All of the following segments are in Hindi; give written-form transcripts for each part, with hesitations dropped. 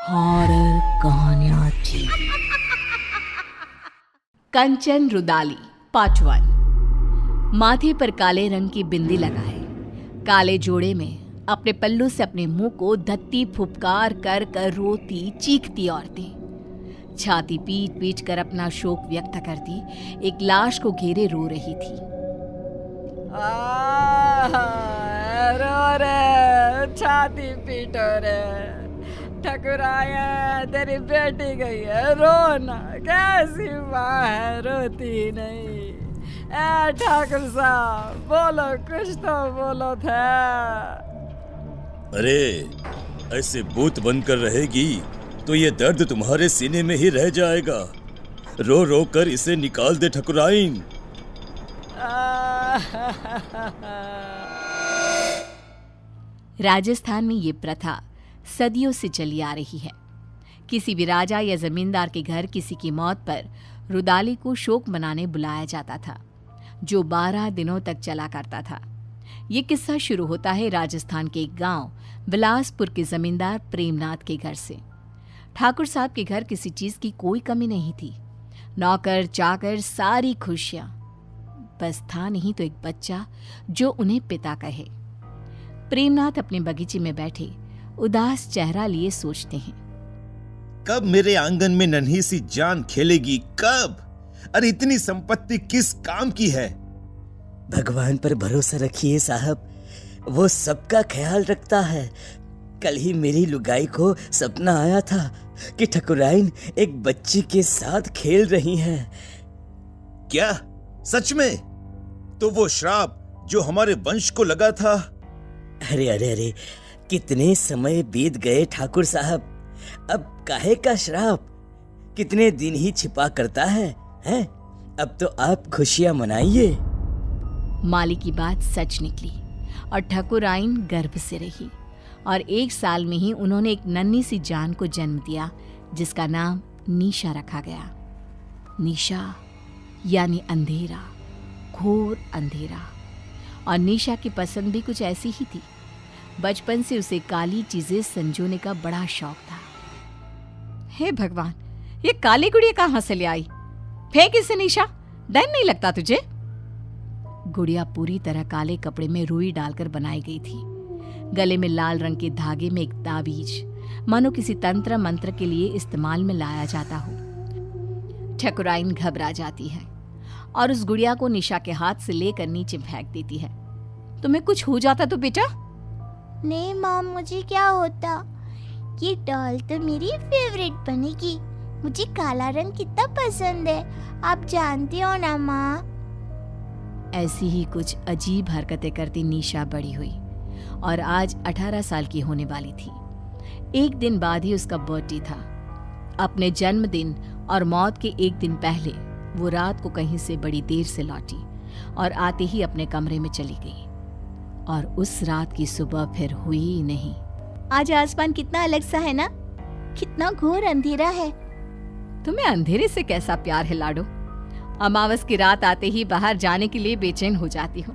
हॉरर कहानियां थी। कंचन रुदाली पार्ट 1। माथे पर काले रंग की बिंदी लगाए, काले जोड़े में अपने पल्लू से अपने मुंह को धत्ती फुफकार कर कर रोती चीखती औरतें छाती पीट पीट कर अपना शोक व्यक्त करती एक लाश को घेरे रो रही थी। रो रे, छाती पीटो रे, ठकुराया तेरी बेटी गई है, रोना, कैसी माँ है रोती नहीं। ए ठाकुर साहब बोलो, कुछ तो बोलो था। अरे ऐसे बूथ बनकर रहेगी तो ये दर्द तुम्हारे सीने में ही रह जाएगा। रो रो कर इसे निकाल दे ठकुराइन। राजस्थान में ये प्रथा सदियों से चली आ रही है। किसी भी राजा या जमींदार के घर किसी की मौत पर रुदाली को शोक मनाने बुलाया जाता था, जो 12 दिनों तक चला करता था। ये किस्सा शुरू होता है राजस्थान के एक गांव बिलासपुर के जमींदार प्रेमनाथ के घर से। ठाकुर साहब के घर किसी चीज की कोई कमी नहीं थी। नौकर चाकर सारी खुशियां, बस था नहीं तो एक बच्चा जो उन्हें पिता कहे। प्रेमनाथ अपने बगीचे में बैठे उदास चेहरा लिए सोचते हैं, कब मेरे आंगन में नन्ही सी जान खेलेगी, कब? अरे इतनी संपत्ति किस काम की है? भगवान पर भरोसा रखिए साहब, वो सबका ख्याल रखता है। कल ही मेरी लुगाई को सपना आया था कि ठकुराइन एक बच्ची के साथ खेल रही हैं। क्या सच में? तो वो श्राप जो हमारे वंश को लगा था। अरे अरे अरे, कितने समय बीत गए ठाकुर साहब, अब काहे का श्राप? कितने दिन ही छिपा करता है, हैं? अब तो आप खुशियां मनाइए। माली की बात सच निकली और ठकुराइन गर्भ से रही और 1 साल में ही उन्होंने एक नन्ही सी जान को जन्म दिया, जिसका नाम निशा रखा गया। निशा यानी अंधेरा, घोर अंधेरा। और निशा की पसंद भी कुछ ऐसी ही थी। बचपन से उसे काली चीजें संजोने का बड़ा शौक था। हे भगवान, ये काली गुड़िया कहां से ले आई? फेंक इसे निशा, डर नहीं लगता तुझे? गुड़िया पूरी तरह काले कपड़े में रुई डालकर बनाई गई थी। गले में लाल रंग के धागे में एक ताबीज, मानो किसी तंत्र मंत्र के लिए इस्तेमाल में लाया जाता हो। ठकुराइन घबरा जाती है और उस गुड़िया को निशा के हाथ से लेकर नीचे फेंक देती है। तुम्हें कुछ हो जाता तो बेटा? नहीं माँ, मुझे क्या होता? ये डॉल तो मेरी फेवरेट बनेगी। मुझे काला रंग कितना पसंद है, आप जानते हो ना माँ। ऐसी ही कुछ अजीब हरकतें करती निशा बड़ी हुई और आज 18 साल की होने वाली थी। एक दिन बाद ही उसका बर्थडे था। अपने जन्मदिन और मौत के एक दिन पहले वो रात को कहीं से बड़ी देर से लौटी और आते ही अपने कमरे में चली गई। और उस रात की सुबह फिर हुई ही नहीं। आज आसमान कितना अलग सा है ना, कितना घोर अंधेरा है। तुम्हें अंधेरे से कैसा प्यार है लाडो? अमावस की रात आते ही बाहर जाने के लिए बेचैन हो जाती हो,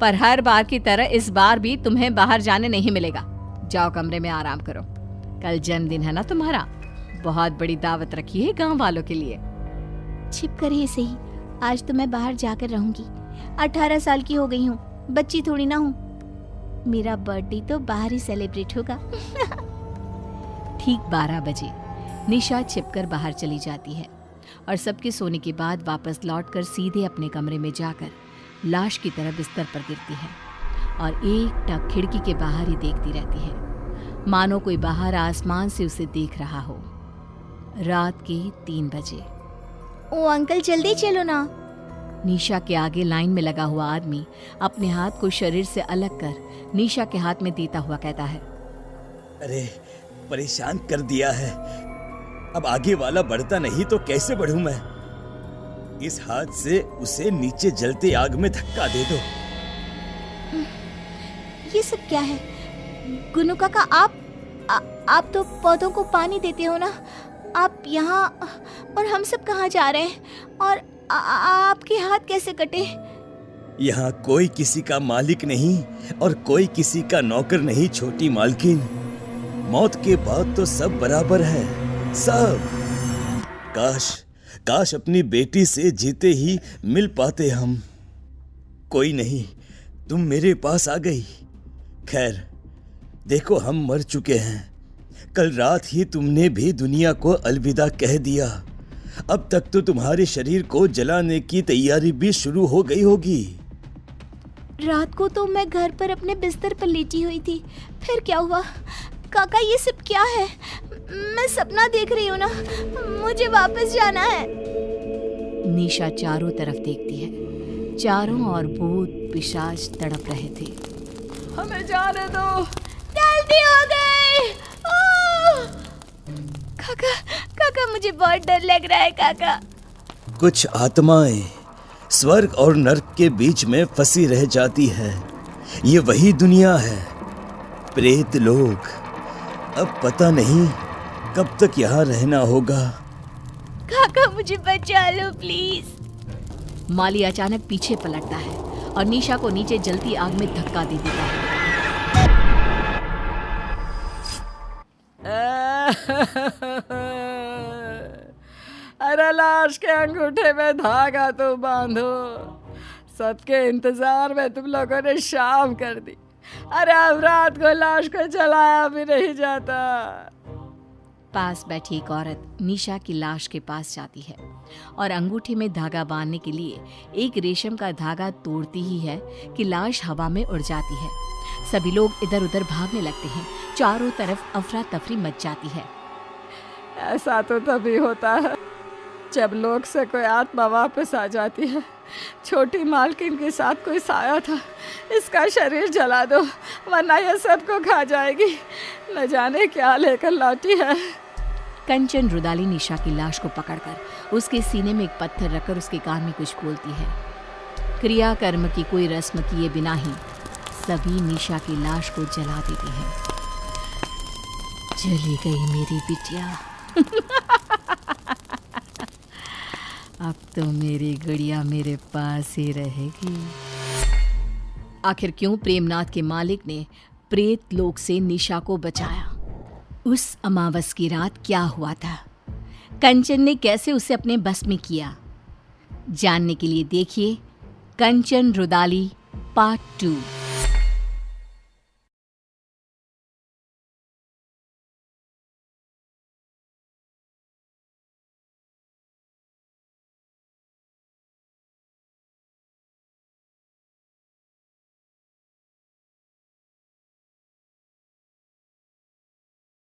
पर हर बार की तरह इस बार भी तुम्हें बाहर जाने नहीं मिलेगा। जाओ कमरे में आराम करो। कल जन्मदिन है ना तुम्हारा, बहुत बड़ी दावत रखी है गांव वालों के लिए। छिप कर ही सही, आज तो मैं बाहर जाकर रहूंगी। 18 साल की हो गई हूँ, बच्ची थोड़ी ना हूँ। मेरा बर्थडे तो बाहर ही सेलिब्रेट होगा। ठीक 12 बजे निशा छिपकर बाहर चली जाती है और सबके सोने के बाद वापस लौटकर सीधे अपने कमरे में जाकर लाश की तरह बिस्तर पर गिरती है और एक टक खिड़की के बाहर ही देखती रहती है, मानो कोई बाहर आसमान से उसे देख रहा हो। रात के 3 बजे। ओ अंकल, जल्दी चलो ना। निशा के आगे लाइन में लगा हुआ आदमी अपने हाथ को शरीर से अलग कर निशा के हाथ में देता हुआ कहता है, अरे परेशान कर दिया है, अब आगे वाला बढ़ता नहीं तो कैसे बढ़ूं मैं? इस हाथ से उसे नीचे जलते आग में धक्का दे दो। ये सब क्या है? गुनु काका, आप तो पौधों को पानी देते हो ना, आप यहाँ और हम सब कहाँ जा रहे हैं? और आपके हाथ कैसे कटे? यहाँ कोई किसी का मालिक नहीं और कोई किसी का नौकर नहीं छोटी मालकिन। मौत के बाद तो सब बराबर है, सब। काश अपनी बेटी से जीते ही मिल पाते हम। कोई नहीं, तुम मेरे पास आ गई। खैर, देखो हम मर चुके हैं। कल रात ही तुमने भी दुनिया को अलविदा कह दिया। अब तक तो तुम्हारे शरीर को जलाने की तैयारी भी शुरू हो गई होगी। रात को तो मैं घर पर अपने बिस्तर पर लेटी हुई थी। फिर क्या हुआ? काका, ये सब क्या है? मैं सपना देख रही हूँ ना, मुझे वापस जाना है। निशा चारों तरफ देखती है। चारों ओर भूत पिशाच तड़प रहे थे। हमें जाने दो। गलती हो गई। ओह! काका, मुझे बहुत डर लग रहा है काका। कुछ आत्माएं स्वर्ग और नर्क के बीच में फंसी रह जाती है। ये वही दुनिया है, प्रेत लोग। अब पता नहीं कब तक यहाँ रहना होगा। काका, मुझे बचा लो प्लीज। माली अचानक पीछे पलटता है और निशा को नीचे जलती आग में धक्का दे देता है। अरे लाश के अंगूठे में धागा तो बांधो। सबके इंतजार में तुम लोगों ने शाम कर दी। अरे अब रात को लाश को जलाया भी नहीं जाता। पास बैठी एक औरत निशा की लाश के पास जाती है और अंगूठे में धागा बांधने के लिए एक रेशम का धागा तोड़ती ही है कि लाश हवा में उड़ जाती है। सभी लोग इधर उधर भागने लगते हैं। चारों तरफ अफरा तफरी मच जाती है। ऐसा तो तभी होता है जब लोग से कोई आत्मा वापस आ जाती है। छोटी मालकिन के साथ कोई साया था। इसका शरीर जला दो वरना यह सबको खा जाएगी। न जाने क्या लेकर लौटी है। कंचन रुदाली निशा की लाश को पकड़कर उसके सीने में एक पत्थर रखकर उसके कान में कुछ बोलती है। क्रियाकर्म की कोई रस्म किए बिना ही सभी निशा की लाश को जला देते हैं। चली गई मेरी बिटिया। अब तो मेरी गुड़िया मेरे पास ही रहेगी। आखिर क्यों प्रेमनाथ के मालिक ने प्रेत लोक से निशा को बचाया? उस अमावस की रात क्या हुआ था? कंचन ने कैसे उसे अपने बस में किया? जानने के लिए देखिए कंचन रुदाली पार्ट 2।